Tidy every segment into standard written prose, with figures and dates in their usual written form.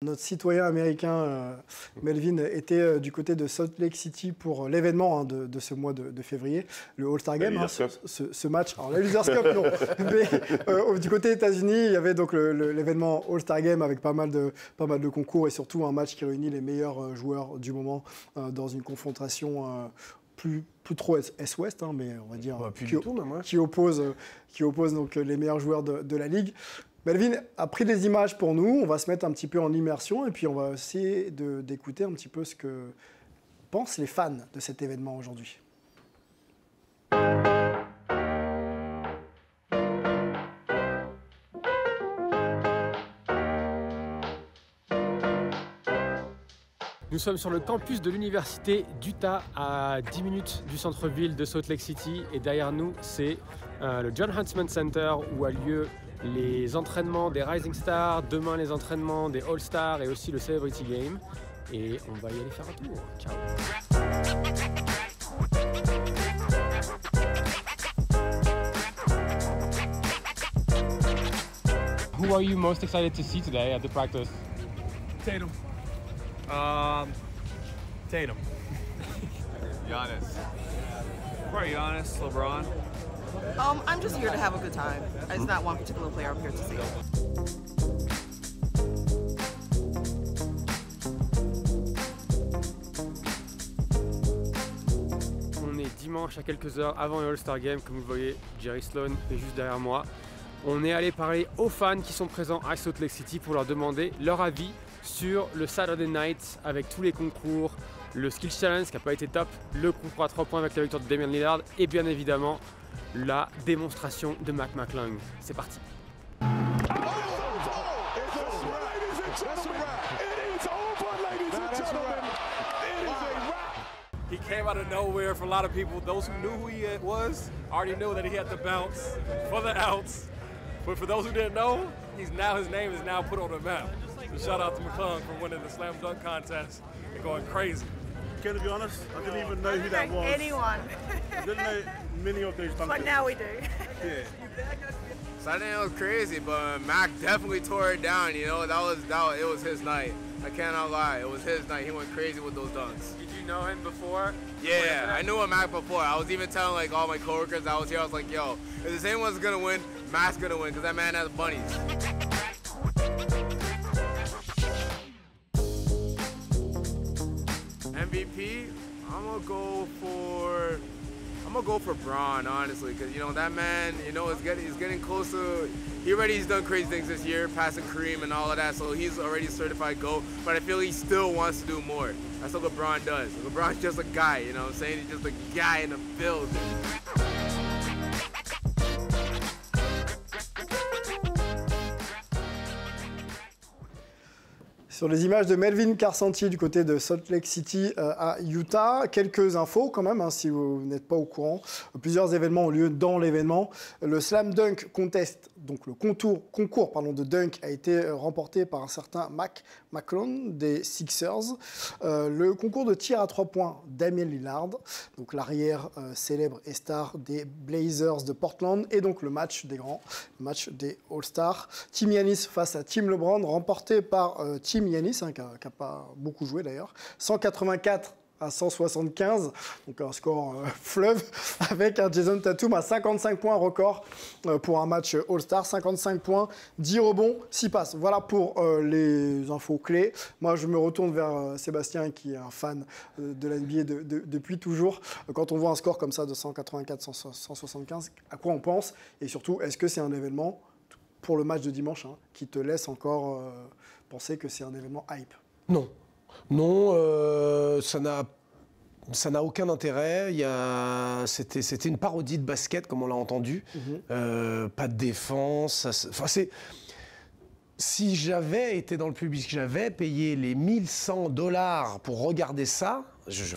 Notre citoyen américain Melvin était du côté de Salt Lake City pour l'événement de ce mois de février, le All-Star Game. Ce match, alors la Losers Cup non, mais du côté États-Unis, il y avait donc l'événement All-Star Game avec pas mal de concours et surtout un match qui réunit les meilleurs joueurs du moment dans une confrontation plus trop Est-Ouest, hein, mais on va dire qui oppose donc les meilleurs joueurs de la ligue. Melvin a pris des images pour nous, on va se mettre un petit peu en immersion et puis on va essayer d'écouter un petit peu ce que pensent les fans de cet événement aujourd'hui. Nous sommes sur le campus de l'université d'Utah, à 10 minutes du centre-ville de Salt Lake City. Et derrière nous, c'est le John Huntsman Center où a lieu les entraînements des Rising Stars, demain les entraînements des All-Stars et aussi le Celebrity Game. Et on va y aller faire un tour. Ciao. Who are you most excited to see today at the practice? Tatum. Tatum. Giannis. Probably Giannis, LeBron. I'm just here to have a good time. There's not one particular player I'm here to see. On est dimanche à quelques heures avant le All-Star Game, comme vous le voyez, Jerry Sloan est juste derrière moi. On est allé parler aux fans qui sont présents à Salt Lake City pour leur demander leur avis sur le Saturday Night avec tous les concours, le Skill Challenge qui n'a pas été top, le concours à 3 points avec la victoire de Damian Lillard et bien évidemment la démonstration de Mac McClung. C'est parti. He came out of nowhere for a lot of people. Those who knew who he was already knew that he had the bounce for the outs. But for those who didn't know, his name is now put on the map. So shout out to McClung for winning the slam dunk contest and going crazy. Okay, to be honest, I didn't even know who that was. Anyone. I didn't know many of those dunkers. But now we do. Yeah. Saturday night was crazy, but Mac definitely tore it down. You know, it was his night. I cannot lie, it was his night. He went crazy with those dunks. Did you know him before? Yeah, I knew Mac before. I was even telling like all my coworkers that was here. I was like, yo, if the same one's gonna win, Mac's gonna win because that man has bunnies. MVP, I'm gonna go for Bron, honestly, because you know that man, you know, he's getting close to. He's done crazy things this year, passing Kareem and all of that, so he's already a certified GOAT. But I feel he still wants to do more. That's what LeBron does. LeBron's just a guy, you know what I'm saying? He's just a guy in the field. Sur les images de Melvin Carcentier du côté de Salt Lake City à Utah, quelques infos quand même, hein, si vous n'êtes pas au courant. Plusieurs événements ont lieu dans l'événement. Le Slam Dunk Contest, donc le concours de dunk, a été remporté par un certain Mac McClung des Sixers. Le concours de tir à 3 points, Damian Lillard, donc l'arrière célèbre et star des Blazers de Portland, et donc le match des grands, le match des All-Stars. Team Giannis face à Team LeBron, remporté par Team Giannis, hein, qui n'a pas beaucoup joué d'ailleurs, 184 à 175, donc un score fleuve, avec un Jason Tatum à 55 points record pour un match All-Star, 55 points, 10 rebonds, 6 passes. Voilà pour les infos clés. Moi, je me retourne vers Sébastien, qui est un fan de la NBA depuis toujours. Quand on voit un score comme ça de 184, 175, à quoi on pense? Et surtout, est-ce que c'est un événement pour le match de dimanche, hein, qui te laisse encore penser que c'est un événement hype? Non. Non, ça n'a aucun intérêt. C'était une parodie de basket, comme on l'a entendu. Pas de défense. Si j'avais été dans le public, j'avais payé les $1100 pour regarder ça, je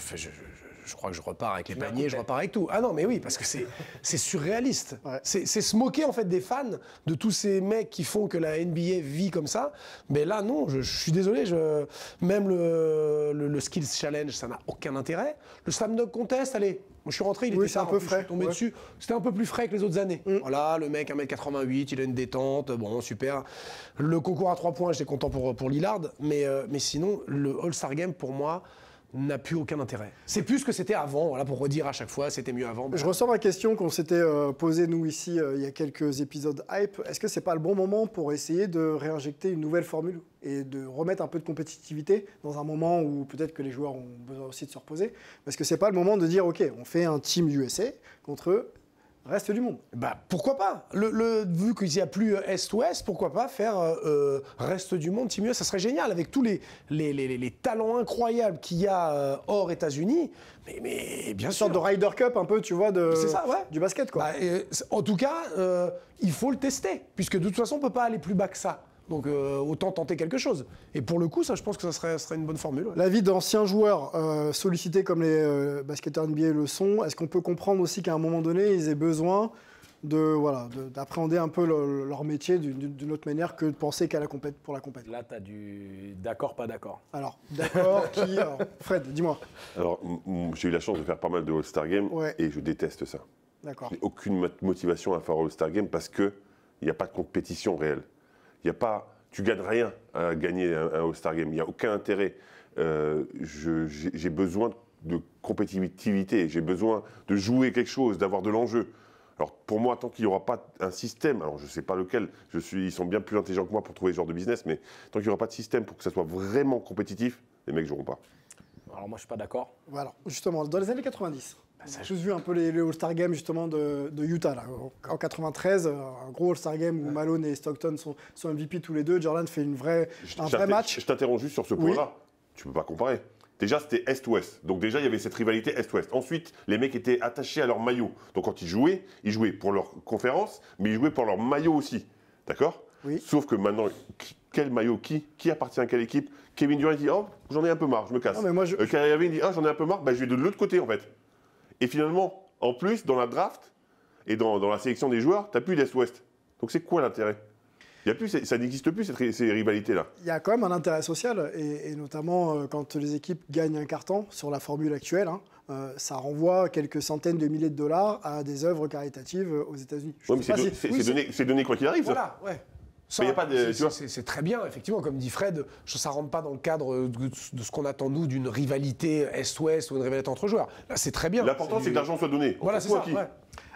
je crois que je repars avec les paniers, je repars avec tout. Ah non, mais oui, parce que c'est surréaliste. Ouais. C'est se moquer en fait des fans, de tous ces mecs qui font que la NBA vit comme ça. Mais là, non, je suis désolé. Même le Skills Challenge, ça n'a aucun intérêt. Le Slam Dunk Contest, allez, moi je suis rentré, il était c'est un tard, peu en plus, je suis frais, tombé ouais. dessus. C'était un peu plus frais que les autres années. Voilà, le mec 1m88, il a une détente, bon, super. Le concours à 3 points, j'étais content pour Lillard, mais sinon, le All-Star Game, pour moi, n'a plus aucun intérêt. C'est plus ce que c'était avant, voilà, pour redire à chaque fois, c'était mieux avant. Je ressens la question qu'on s'était posée, nous, ici, il y a quelques épisodes hype. Est-ce que c'est pas le bon moment pour essayer de réinjecter une nouvelle formule et de remettre un peu de compétitivité dans un moment où peut-être que les joueurs ont besoin aussi de se reposer? Parce que c'est pas le moment de dire, OK, on fait un Team USA contre reste du monde. Bah, pourquoi pas vu qu'il n'y a plus Est-Ouest, pourquoi pas faire reste du monde, Team US, ça serait génial, avec tous les talents incroyables qu'il y a hors États-Unis. Mais bien Une sûr. sorte de Ryder Cup un peu, tu vois, C'est ça, ouais. du basket, quoi. Bah, en tout cas, il faut le tester, puisque de toute façon, on ne peut pas aller plus bas que ça. Donc autant tenter quelque chose. Et pour le coup, ça, je pense que ça serait une bonne formule. Ouais. L'avis d'anciens joueurs sollicités comme les basketteurs NBA le sont, est-ce qu'on peut comprendre aussi qu'à un moment donné, ils aient besoin d'appréhender un peu leur métier d'une autre manière que de penser qu'à pour la compète? Là, tu as du d'accord, pas d'accord. Alors, d'accord, alors, Fred, dis-moi. Alors, j'ai eu la chance de faire pas mal de All-Star Game Ouais. et je déteste ça. D'accord. Je n'ai aucune motivation à faire All-Star Game parce qu'il n'y a pas de compétition réelle. Tu gagnes rien à gagner un All-Star Game. Il n'y a aucun intérêt. J'ai besoin de compétitivité. J'ai besoin de jouer quelque chose, d'avoir de l'enjeu. Alors pour moi, tant qu'il n'y aura pas un système, alors je ne sais pas lequel, ils sont bien plus intelligents que moi pour trouver ce genre de business, mais tant qu'il n'y aura pas de système pour que ça soit vraiment compétitif, les mecs ne joueront pas. Alors moi, je suis pas d'accord. Voilà, justement, dans les années 90, on a tous vu un peu les All-Star Games justement de Utah. Là. En 93, un gros All-Star Game où Malone et Stockton sont MVP tous les deux. Jordan fait un vrai match. Je t'interromps juste sur ce point-là. Tu ne peux pas comparer. Déjà, c'était Est-Ouest. Donc déjà, il y avait cette rivalité Est-Ouest. Ensuite, les mecs étaient attachés à leur maillot. Donc quand ils jouaient pour leur conférence, mais ils jouaient pour leur maillot aussi. D'accord ? Oui. Sauf que maintenant, quel maillot qui appartient à quelle équipe? Kevin Durant dit « Oh, j'en ai un peu marre, je me casse ». Non, mais moi, Kyrie Irving dit « Ah, j'en ai un peu marre, je vais de l'autre côté en fait ». Et finalement, en plus, dans la draft et dans la sélection des joueurs, tu n'as plus d'Est-Ouest. Donc c'est quoi l'intérêt? Ça n'existe plus, ces rivalités-là. Il y a quand même un intérêt social, et notamment quand les équipes gagnent un carton sur la formule actuelle, ça renvoie quelques centaines de milliers de dollars à des œuvres caritatives aux États-Unis. Oui, mais c'est donné quoi qu'il arrive. Voilà, ouais. Ça, c'est très bien, effectivement, comme dit Fred, ça ne rentre pas dans le cadre de ce qu'on attend, nous, d'une rivalité Est-Ouest ou une rivalité entre joueurs. Là, c'est très bien. L'important, c'est que l'argent soit donné. Voilà, c'est ça. Ouais.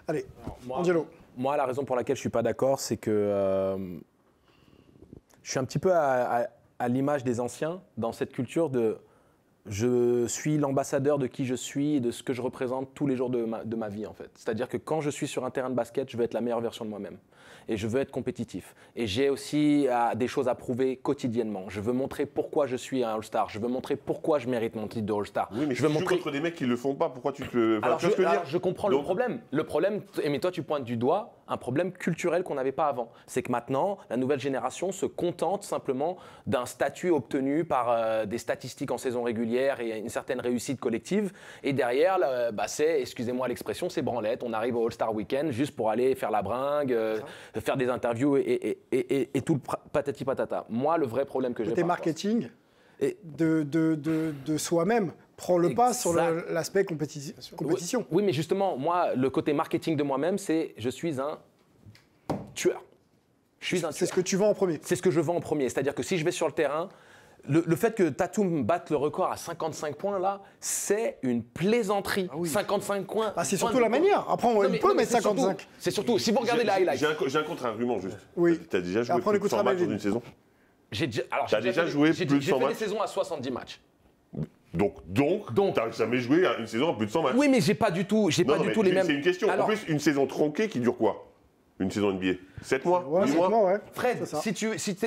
Allez, Moi, Angelo. Moi, la raison pour laquelle je ne suis pas d'accord, c'est que je suis un petit peu à l'image des anciens dans cette culture de je suis l'ambassadeur de qui je suis et de ce que je représente tous les jours de ma vie, en fait. C'est-à-dire que quand je suis sur un terrain de basket, je veux être la meilleure version de moi-même. Et je veux être compétitif. Et j'ai aussi des choses à prouver quotidiennement. Je veux montrer pourquoi je suis un All-Star. Je veux montrer pourquoi je mérite mon titre de All-Star. Oui, mais je veux tu joues contre des mecs qui ne le font pas. Pourquoi tu te... Alors, je comprends le problème. Le problème, mais toi, tu pointes du doigt un problème culturel qu'on n'avait pas avant. C'est que maintenant, la nouvelle génération se contente simplement d'un statut obtenu par des statistiques en saison régulière et une certaine réussite collective. Et derrière, c'est, excusez-moi l'expression, c'est branlette. On arrive au All-Star Weekend juste pour aller faire la bringue, faire des interviews et tout le patati patata. Moi, le vrai problème que j'ai... Côté marketing, de soi-même, prend le pas sur l'aspect compétition. Oui, mais justement, moi, le côté marketing de moi-même, c'est je suis un tueur. C'est ce que tu vends en premier. C'est ce que je vends en premier. C'est-à-dire que si je vais sur le terrain, le fait que Tatum batte le record à 55 points, là, c'est une plaisanterie. Ah oui. 55 points. Ah, c'est surtout la manière. Après, on peut mettre 55. C'est surtout, si vous regardez les highlights. J'ai un contre-argument juste. Oui. Tu as déjà joué plus de 100 matchs dans une saison? J'ai déjà joué plus de 100 matchs. J'ai fait des saisons à 70 matchs. Donc, tu n'as jamais joué une saison à plus de 100 matchs. Oui, mais j'ai pas du tout les mêmes... C'est une question. Alors, en plus, une saison tronquée qui dure quoi? Une saison NBA 7 mois, 8 mois. Ouais. Fred,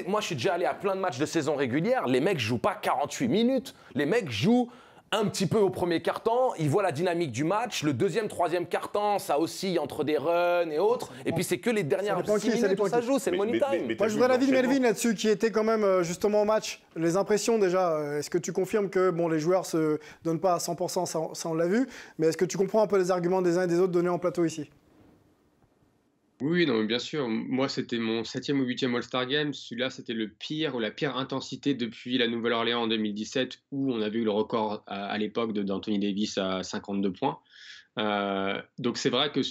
moi je suis déjà allé à plein de matchs de saison régulière, les mecs jouent pas 48 minutes, les mecs jouent un petit peu au premier quart-temps, il voit la dynamique du match. Le deuxième, troisième quart-temps, ça oscille entre des runs et autres. Et puis c'est que les dernières 6 minutes où ça joue, c'est le money time. Moi, je voudrais l'avis de Melvin là-dessus, qui était quand même justement au match. Les impressions déjà, est-ce que tu confirmes que bon, les joueurs se donnent pas à 100%, ça on l'a vu, mais est-ce que tu comprends un peu les arguments des uns et des autres donnés en plateau ici? Oui, non, mais bien sûr. Moi, c'était mon 7e ou 8e All-Star Game. Celui-là, c'était le pire ou la pire intensité depuis la Nouvelle-Orléans en 2017, où on avait eu le record à l'époque d'Anthony Davis à 52 points. Donc, c'est vrai que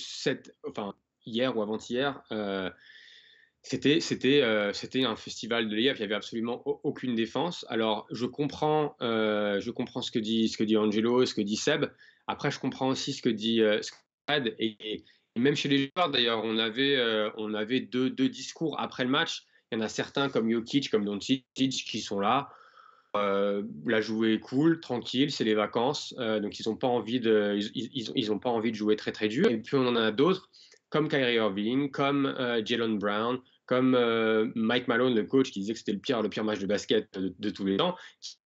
hier ou avant-hier, c'était un festival de layup. Il n'y avait absolument aucune défense. Alors, je comprends ce que dit Angelo, ce que dit Seb. Après, je comprends aussi ce que dit Fred et même chez les joueurs, d'ailleurs, on avait deux discours après le match. Il y en a certains comme Jokic, comme Doncic, qui sont là. La jouée est cool, tranquille, c'est les vacances. Donc, ils n'ont pas envie de jouer très, très dur. Et puis, on en a d'autres, comme Kyrie Irving, comme Jaylen Brown, comme Mike Malone, le coach, qui disait que c'était le pire match de basket de tous les temps,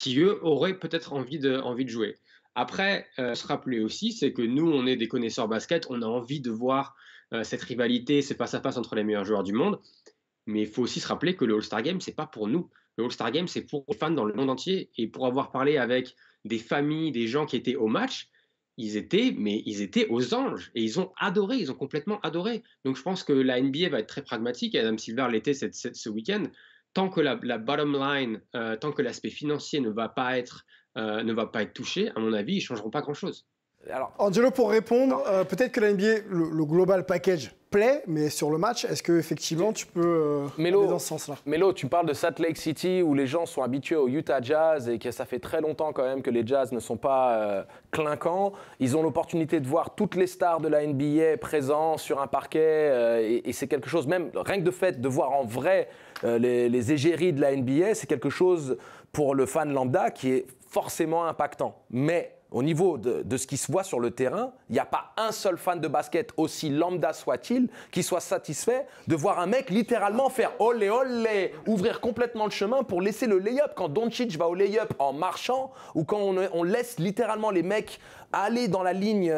qui eux, auraient peut-être envie de jouer. Après, se rappeler aussi, c'est que nous, on est des connaisseurs basket, on a envie de voir cette rivalité, ce face-à-face entre les meilleurs joueurs du monde. Mais il faut aussi se rappeler que le All-Star Game, c'est pas pour nous. Le All-Star Game, c'est pour les fans dans le monde entier. Et pour avoir parlé avec des familles, des gens qui étaient au match, ils étaient aux anges. Et ils ont adoré, ils ont complètement adoré. Donc je pense que la NBA va être très pragmatique. Adam Silver l'était ce week-end. Tant que la bottom line, tant que l'aspect financier ne va pas être touché, à mon avis, ils ne changeront pas grand-chose. Alors, Angelo, pour répondre, peut-être que la NBA, le global package plaît, mais sur le match, est-ce qu'effectivement tu peux aller dans ce sens-là? Mélo, tu parles de Salt Lake City où les gens sont habitués au Utah Jazz et que ça fait très longtemps quand même que les Jazz ne sont pas clinquants. Ils ont l'opportunité de voir toutes les stars de la NBA présents sur un parquet et c'est quelque chose, même rien que de fait de voir en vrai les égéries de la NBA, c'est quelque chose pour le fan lambda qui est forcément impactant. Mais au niveau de ce qui se voit sur le terrain, il n'y a pas un seul fan de basket, aussi lambda soit-il, qui soit satisfait de voir un mec littéralement faire olé olé, ouvrir complètement le chemin pour laisser le lay-up. Quand Doncic va au lay-up en marchant, ou quand on laisse littéralement les mecs aller dans la ligne,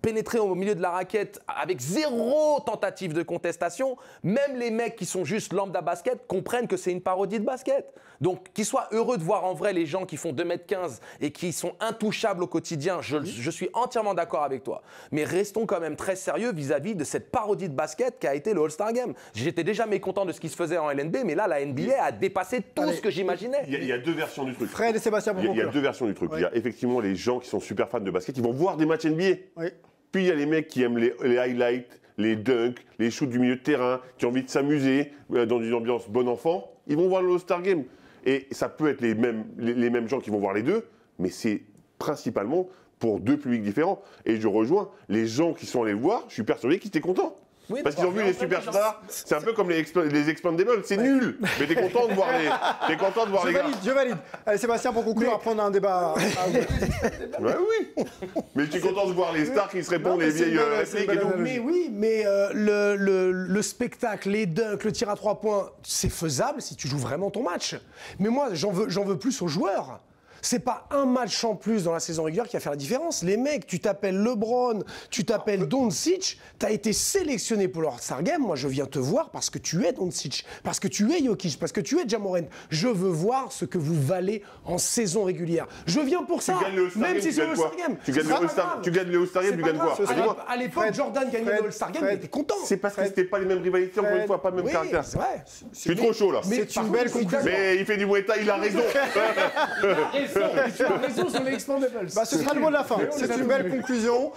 pénétrer au milieu de la raquette avec zéro tentative de contestation, même les mecs qui sont juste lambda basket comprennent que c'est une parodie de basket. Donc qu'ils soient heureux de voir en vrai les gens qui font 2m15 et qui sont intouchables au quotidien, je suis entièrement d'accord avec toi. Mais restons quand même très sérieux vis-à-vis de cette parodie de basket qui a été le All-Star Game. J'étais déjà mécontent de ce qui se faisait en LNB, mais là la NBA a dépassé tout ce que j'imaginais. Il y a deux versions du truc. Fred et Sébastien, il y a deux versions du truc. Il y a effectivement les gens qui sont super fans de basket, ils vont voir des matchs NBA. Oui. Puis il y a les mecs qui aiment les highlights, les dunks, les shoots du milieu de terrain, qui ont envie de s'amuser dans une ambiance bon enfant. Ils vont voir le All-Star Game. Et ça peut être les mêmes gens qui vont voir les deux, mais c'est principalement pour deux publics différents. Et je rejoins les gens qui sont allés le voir, je suis persuadé qu'ils étaient contents. Oui, parce qu'ils ont vu les superstars, c'est un peu comme les Expandables, c'est nul. Mais t'es content de voir les gars. Je valide. Allez Sébastien, pour conclure, après on a un débat. Ouais, oui. Mais tu es content de voir les stars qui se répondent les vieilles répliques et tout. Mais oui, mais le spectacle, les dunks, le tir à 3 points, c'est faisable si tu joues vraiment ton match. Mais moi, j'en veux plus aux joueurs. C'est pas un match en plus dans la saison régulière qui va faire la différence. Les mecs, tu t'appelles LeBron, tu t'appelles Doncic, t'as été sélectionné pour le All-Star Game. Moi, je viens te voir parce que tu es Doncic, parce que tu es Jokic, parce que tu es Ja Morant. Je veux voir ce que vous valez en saison régulière. Je viens pour ça, même si c'est le All-Star Game. Tu gagnes le All-Star Game, tu gagnes quoi? À l'époque, Jordan gagnait le All-Star Game, il était content. C'est parce que c'était pas les mêmes rivalités, encore une fois, pas le même caractère. C'est vrai. Je suis trop chaud là. C'est une belle conclusion. Mais il fait du Muay Thai, il a raison. Tu as raison sur les Expandables. Ce sera le mot de la fin. C'est une belle conclusion.